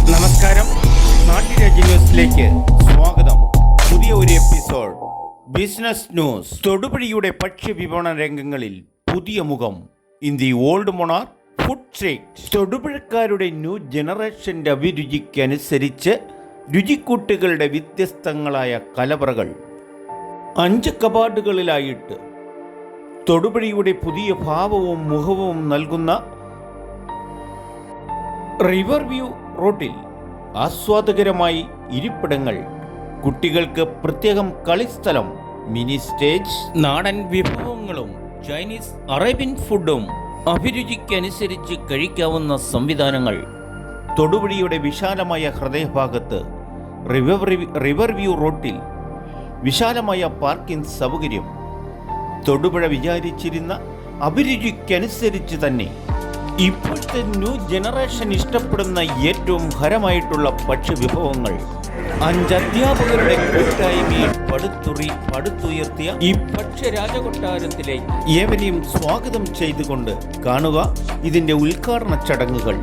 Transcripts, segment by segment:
നമസ്കാരം, നാട്ടുരാജ്യ ന്യൂസിലേക്ക് സ്വാഗതം. പുതിയ ഒരു എപ്പിസോഡ് ബിസിനസ് ന്യൂസ്. തൊടുപുഴയുടെ ഭക്ഷ്യവിപണന രംഗങ്ങളിൽ പുതിയ മുഖം in the old monarch food street. തൊടുപുഴക്കാരുടെ ന്യൂ ജനറേഷൻ്റെ അഭിരുചിക്കനുസരിച്ച് രുചിക്കൂട്ടുകളുടെ വ്യത്യസ്തങ്ങളായ കലവറകൾ 5 കപാടുകളിലായിട്ട് തൊടുപുഴയുടെ പുതിയ ഭാവവും മുഖവും നൽകുന്ന റിവർ വ്യൂ റോഡിൽ ആസ്വാദകരമായി ഇരിപ്പിടങ്ങൾ, കുട്ടികൾക്ക് പ്രത്യേകം കളിസ്ഥലം, മിനി സ്റ്റേജ്, നാടൻ വിഭവങ്ങളും ചൈനീസ് അറേബ്യൻ ഫുഡും അഭിരുചിക്കനുസരിച്ച് കഴിക്കാവുന്ന സംവിധാനങ്ങൾ. തൊടുപുഴയുടെ വിശാലമായ ഹൃദയഭാഗത്ത് റിവർ വ്യൂ റോഡിൽ വിശാലമായ പാർക്കിംഗ് സൗകര്യം. തൊടുപുഴ വിചാരിച്ചിരുന്ന അഭിരുചിക്കനുസരിച്ച് തന്നെ ഇപ്പോഴത്തെ ന്യൂ ജനറേഷൻ ഇഷ്ടപ്പെടുന്ന ഏറ്റവും ഹരമായിട്ടുള്ള ഭക്ഷ്യവിഭവങ്ങൾ. 5 അധ്യാപകരുടെ കൂട്ടായ്മയിൽ പടുത്തുയർത്തിയ ഈ ഭക്ഷ്യരാജകൊട്ടാരത്തിലേക്ക് ഏവരെയും സ്വാഗതം ചെയ്തുകൊണ്ട് കാണുക ഇതിൻ്റെ ഉദ്ഘാടന ചടങ്ങുകൾ.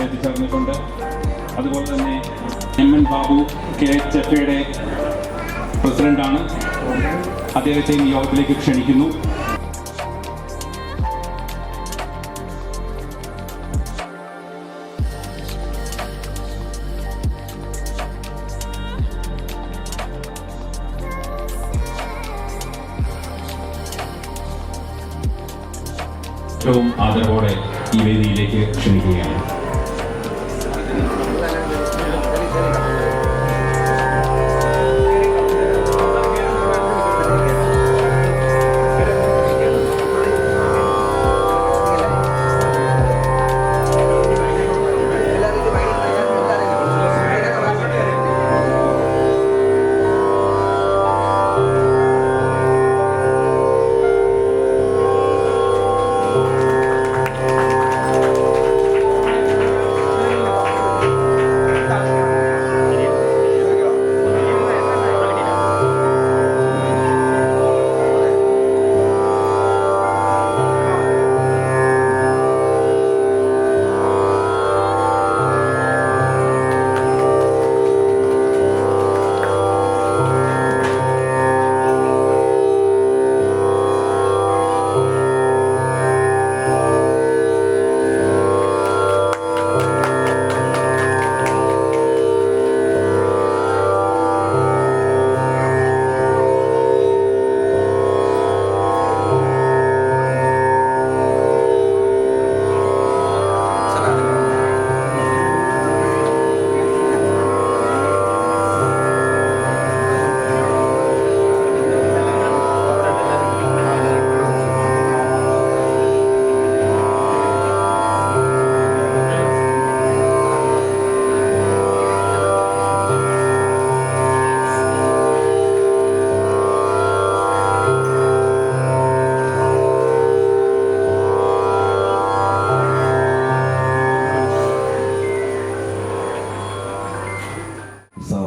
എത്തിച്ചേർന്നിട്ടുണ്ട്. അതുപോലെ തന്നെ MN ബാബു KHFയുടെ പ്രസിഡന്റാണ്. അദ്ദേഹത്തെ ഈ യോഗത്തിലേക്ക് ക്ഷണിക്കുന്നു. ഏറ്റവും ആദരവോടെ ഈ വേദിയിലേക്ക് ക്ഷണിക്കുകയാണ്.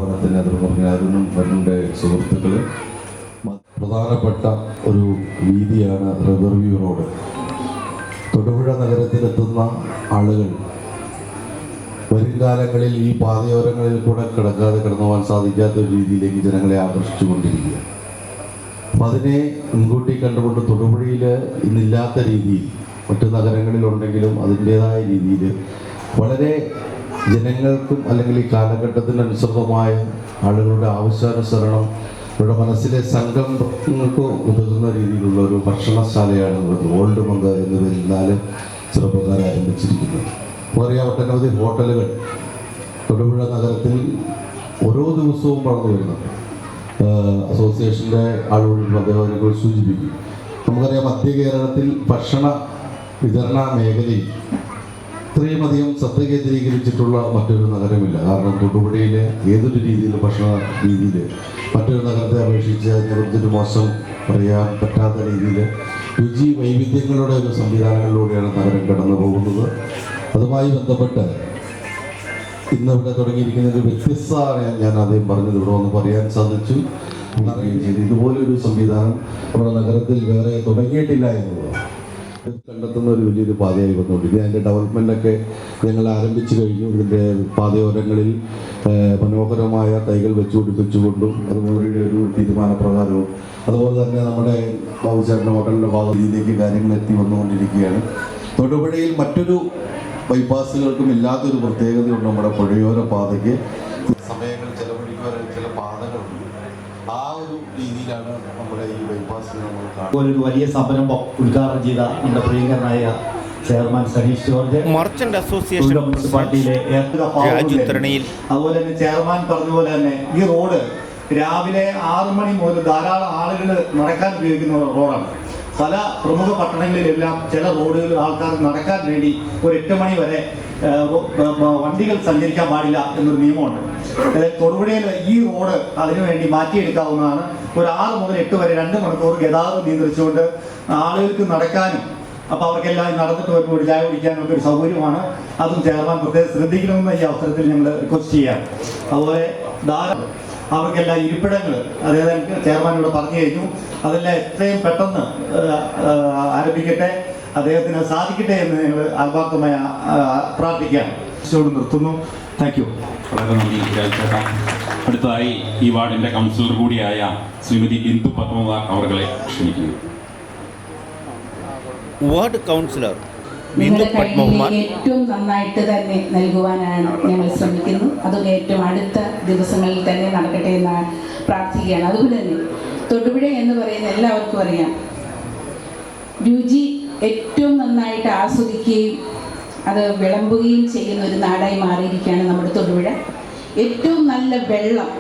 സ്ഥാപനത്തിന് അതിനും എൻ്റെ സുഹൃത്തുക്കൾ, പ്രധാനപ്പെട്ട ഒരു വീതിയാണ് റിവർവ്യൂ റോഡ്. തൊടുപുഴ നഗരത്തിലെത്തുന്ന ആളുകൾ വരും കാലങ്ങളിൽ ഈ പാതയോരങ്ങളിൽ കൂടെ കടന്നു പോകാൻ സാധിക്കാത്ത ഒരു രീതിയിലേക്ക് ജനങ്ങളെ ആകർഷിച്ചു കൊണ്ടിരിക്കുക. അപ്പം അതിനെ മുൻകൂട്ടി കണ്ടുകൊണ്ട് തൊടുപുഴയിൽ ഇന്നില്ലാത്ത രീതിയിൽ മറ്റു നഗരങ്ങളിലുണ്ടെങ്കിലും അതിൻ്റേതായ രീതിയിൽ വളരെ ജനങ്ങൾക്കും അല്ലെങ്കിൽ ഈ കാലഘട്ടത്തിനനുസൃതമായ ആളുകളുടെ ആവശ്യാനുസരണം ഇവിടെ മനസ്സിലെ സംഘങ്ങൾക്ക് ഉതകുന്ന രീതിയിലുള്ള ഒരു ഭക്ഷണശാലയാണ് ഓൾഡ് മങ്ക എന്ന പേരിൽ 4 ചെറുപ്പക്കാർ ആരംഭിച്ചിരിക്കുന്നത്. പറയാം, ഒട്ടനവധി ഹോട്ടലുകൾ തൊടുപുഴ നഗരത്തിൽ ഓരോ ദിവസവും വളർന്നു വരുന്നുണ്ട്. അസോസിയേഷൻ്റെ ആളുകളിൽ അദ്ദേഹം അതിനെക്കുറിച്ച് സൂചിപ്പിക്കും. നമുക്കറിയാം, മധ്യ കേരളത്തിൽ ഭക്ഷണ വിതരണ മേഖലയിൽ ഇത്രയും അധികം ശ്രദ്ധ കേന്ദ്രീകരിച്ചിട്ടുള്ള മറ്റൊരു നഗരമില്ല. കാരണം തൊടുപുഴയിലെ ഏതൊരു രീതിയിൽ ഭക്ഷണ രീതിയിൽ മറ്റൊരു നഗരത്തെ അപേക്ഷിച്ച് അതിനെക്കുറിച്ചൊരു മോശം പറയാൻ പറ്റാത്ത രീതിയിൽ രുചി വൈവിധ്യങ്ങളുടെ ഒരു സംവിധാനങ്ങളിലൂടെയാണ് നഗരം കടന്നു പോകുന്നത്. അതുമായി ബന്ധപ്പെട്ട് ഇന്നിവിടെ തുടങ്ങിയിരിക്കുന്ന ഒരു വ്യത്യസ്തമാണ് ഞാൻ ആദ്യം പറഞ്ഞത്, ഇവിടെ വന്ന് പറയാൻ സാധിച്ചു. ഇതുപോലൊരു സംവിധാനം നമ്മുടെ നഗരത്തിൽ വേറെ തുടങ്ങിയിട്ടില്ല എന്നുള്ളത് കണ്ടെത്തുന്ന ഒരു വലിയൊരു പാതയായി വന്നുകൊണ്ടിരിക്കുക. അതിൻ്റെ ഡെവലപ്മെൻറ്റൊക്കെ ഞങ്ങൾ ആരംഭിച്ചു കഴിഞ്ഞു. ഇതിൻ്റെ പാതയോരങ്ങളിൽ മനോഹരമായ തൈകൾ വെച്ചുപിടിപ്പിച്ചുകൊണ്ടും അതുപോലെ ഒരു തീരുമാനപ്രകാരവും അതുപോലെ തന്നെ നമ്മുടെ ബാബുചേട്ടൻ്റെ ഹോട്ടലിൻ്റെ ഭാഗത്തിലേക്ക് കാര്യങ്ങൾ എത്തി വന്നുകൊണ്ടിരിക്കുകയാണ്. തൊടുപുഴയിൽ മറ്റൊരു ബൈപ്പാസുകൾക്കും ഇല്ലാത്തൊരു പ്രത്യേകതയുണ്ട്. നമ്മുടെ പുഴയോര പാതയ്ക്ക് സമയങ്ങൾ ചെലവഴിക്കുവാൻ ചില പാതകളുണ്ട്. ആ ഒരു രീതിയിലാണ് നമ്മുടെ ഈ ബൈപ്പാസ് നമ്മൾ കാണുന്നത്. ഒരു വലിയ സംരംഭം ഉദ്ഘാടനം ചെയ്ത നമ്മുടെ പ്രിയങ്കരനായ chairman Saneesh George, merchant association മുനിസിപ്പാലിറ്റിയിലെ രാജുത്തരണയിൽ. അതുപോലെ തന്നെ ചെയർമാൻ പറഞ്ഞതുപോലെ തന്നെ ഈ റോഡ് രാവിലെ 6 മണി മുതൽ ധാരാളം ആളുകൾ നടക്കാൻ ഉപയോഗിക്കുന്ന റോഡാണ്. പല പ്രമുഖ പട്ടണങ്ങളിലെല്ലാം ചില റോഡുകളിൽ ആൾക്കാർ നടക്കാൻ വേണ്ടി ഒരു 8 മണി വരെ വണ്ടികൾ സഞ്ചരിക്കാൻ പാടില്ല എന്നൊരു നിയമമുണ്ട്. തൊടുപുഴയിൽ ഈ റോഡ് അതിനുവേണ്ടി മാറ്റിയെടുക്കാവുന്നതാണ്. ഒരു 6 മുതൽ 8 വരെ 2 മണിക്കൂർ ഗതാഗതം നിയന്ത്രിച്ചുകൊണ്ട് ആളുകൾക്ക് നടക്കാനും അപ്പോൾ അവർക്കെല്ലാം നടന്നിട്ട് വരുമ്പോൾ ഒരു ചായ കുടിക്കാനും ഒക്കെ ഒരു സൗകര്യമാണ്. അതും ചെയർമാൻ പ്രത്യേകം ശ്രദ്ധിക്കണമെന്ന് ഈ അവസരത്തിൽ ഞങ്ങൾ റിക്വസ്റ്റ് ചെയ്യാം. അതുപോലെ ധാരാളം അവർക്കെല്ലാം ഇരിപ്പിടങ്ങൾ അതായത് ചെയർമാൻ ഇവിടെ പറഞ്ഞു കഴിഞ്ഞു. അതെല്ലാം എത്രയും പെട്ടെന്ന് ആരംഭിക്കട്ടെ, അദ്ദേഹത്തിന് സാധിക്കട്ടെ എന്ന് ഞങ്ങൾ ആത്മാർത്ഥമായി പ്രാർത്ഥിക്കുകയാണ്. നിർത്തുന്നു. Thank you. വളരെ നന്ദി രാജേട്ടാ. അടുത്തതായി ഈ വാർഡിൻ്റെ കൗൺസിലർ കൂടിയായ ശ്രീമതി ബിന്ദു പത്മകുമാർ അവരെ ക്ഷണിക്കുന്നു. വാർഡ് കൗൺസിലർ നിങ്ങളുടെ കയ്യിലേക്ക് ഏറ്റവും നന്നായിട്ട് തന്നെ നൽകുവാനാണ് ഞങ്ങൾ ശ്രമിക്കുന്നു. അതും ഏറ്റവും അടുത്ത ദിവസങ്ങളിൽ തന്നെ നടക്കട്ടെ എന്ന് പ്രാർത്ഥിക്കുകയാണ്. അതുപോലെ തന്നെ തൊടുപുഴ എന്ന് പറയുന്ന എല്ലാവർക്കും അറിയാം, രുചി ഏറ്റവും നന്നായിട്ട് ആസ്വദിക്കുകയും അത് വിളമ്പുകയും ചെയ്യുന്ന ഒരു നാടായി മാറിയിരിക്കുകയാണ് നമ്മുടെ തൊടുപുഴ. ഏറ്റവും നല്ല വെള്ളം,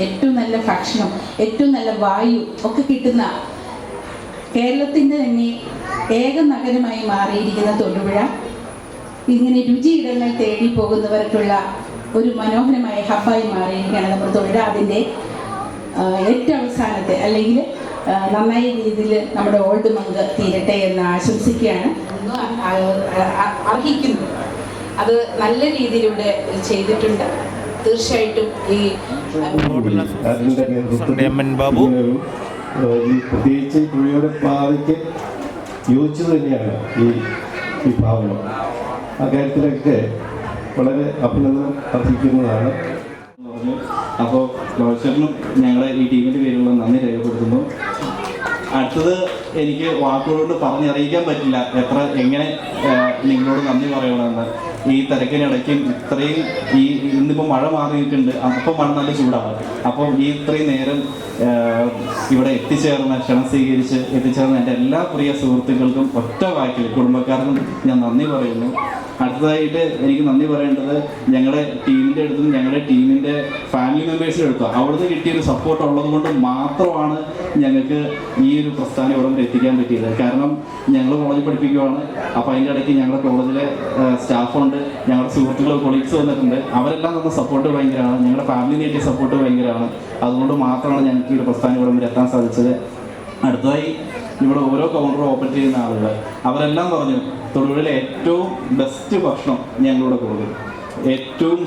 ഏറ്റവും നല്ല ഭക്ഷണം, ഏറ്റവും നല്ല വായു ഒക്കെ കിട്ടുന്ന കേരളത്തിൻ്റെ തന്നെ ഏക നഗരമായി മാറിയിരിക്കുന്ന തൊടുപുഴ ഇങ്ങനെ രുചിയിടങ്ങൾ തേടി പോകുന്നവർക്കുള്ള ഒരു മനോഹരമായ ഹബ്ബായി മാറിയിരിക്കുകയാണ് നമ്മുടെ തൊടുപുഴ. അതിൻ്റെ ഏറ്റവും അവസാനത്തെ അല്ലെങ്കിൽ നന്നായ രീതിയിൽ നമ്മുടെ ഓൾഡ് മങ്ക് തീരട്ടെ എന്ന് ആശംസിക്കുകയാണ്. അർഹിക്കുന്നു, അത് നല്ല രീതിയിലൂടെ ചെയ്തിട്ടുണ്ട്. തീർച്ചയായിട്ടും ഈ ബാബു ഈ പ്രത്യേകിച്ച് പുഴയുടെ പാതയ്ക്ക് യോജിച്ചത് തന്നെയാണ് ഈ വിഭാവനം. അക്കാര്യത്തിലൊക്കെ വളരെ അഭിനന്ദനം അർഹിക്കുന്നതാണ്. അപ്പോൾ ലോകേഷനും ഞങ്ങളുടെ ഈ ടീമിൻ്റെ പേരിലുള്ള നന്ദി രേഖപ്പെടുത്തുന്നു. അടുത്തത് എനിക്ക് വാക്കുകളോട് പറഞ്ഞറിയിക്കാൻ പറ്റില്ല എങ്ങനെ നിങ്ങളോട് നന്ദി പറയണമെന്ന്. ഈ തിരക്കിനിടയ്ക്കും ഇത്രയും ഇന്നിപ്പോൾ മഴ മാറി നിൽക്കുന്നുണ്ട്, അപ്പം മഴ നല്ല ചൂടാണ്. അപ്പം ഇത്രയും നേരം ഇവിടെ ക്ഷണം സ്വീകരിച്ച് എത്തിച്ചേർന്ന എൻ്റെ എല്ലാ പ്രിയ സുഹൃത്തുക്കൾക്കും ഒറ്റ വാക്കിൽ കുടുംബക്കാർക്കും ഞാൻ നന്ദി പറയുന്നു. അടുത്തതായിട്ട് എനിക്ക് നന്ദി പറയേണ്ടത് ഞങ്ങളുടെ ടീമിൻ്റെ അടുത്തും ഞങ്ങളുടെ ടീമിൻ്റെ ഫാമിലി മെമ്പേഴ്സിൻ്റെ അടുത്തും അവിടുന്ന് കിട്ടിയൊരു സപ്പോർട്ട് ഉള്ളത് കൊണ്ട് മാത്രമാണ് ഞങ്ങൾക്ക് ഈ ഒരു പ്രസ്ഥാനം ഇവിടെ വരെ എത്തിക്കാൻ പറ്റിയത്. കാരണം ഞങ്ങൾ കോളേജിൽ പഠിപ്പിക്കുകയാണ്. അപ്പോൾ അതിൻ്റെ ഇടയ്ക്ക് ഞങ്ങളുടെ കോളേജിലെ സ്റ്റാഫുണ്ട്, ഞങ്ങളുടെ സുഹൃത്തുക്കൾ കൊളീഗ്സ് വന്നിട്ടുണ്ട്. അവരെല്ലാം തന്ന സപ്പോർട്ട് ഭയങ്കരമാണ്. ഞങ്ങളുടെ ഫാമിലി കിട്ടിയ സപ്പോർട്ട് ഭയങ്കരമാണ്. അതുകൊണ്ട് മാത്രമാണ് ഞങ്ങൾക്ക് ഈ ഒരു പ്രസ്ഥാനം ഇവിടെ വരെ എത്താൻ സാധിച്ചത്. അടുത്തതായി ഇവിടെ ഓരോ കൗണ്ടറും ഓപ്പൺ ചെയ്യുന്ന ആളുകൾ അവരെല്ലാം പറഞ്ഞു തൊടുപുഴയിലെ ഏറ്റവും ബെസ്റ്റ് ഭക്ഷണം ഞങ്ങളിവിടെ കൊടുക്കും, ഏറ്റവും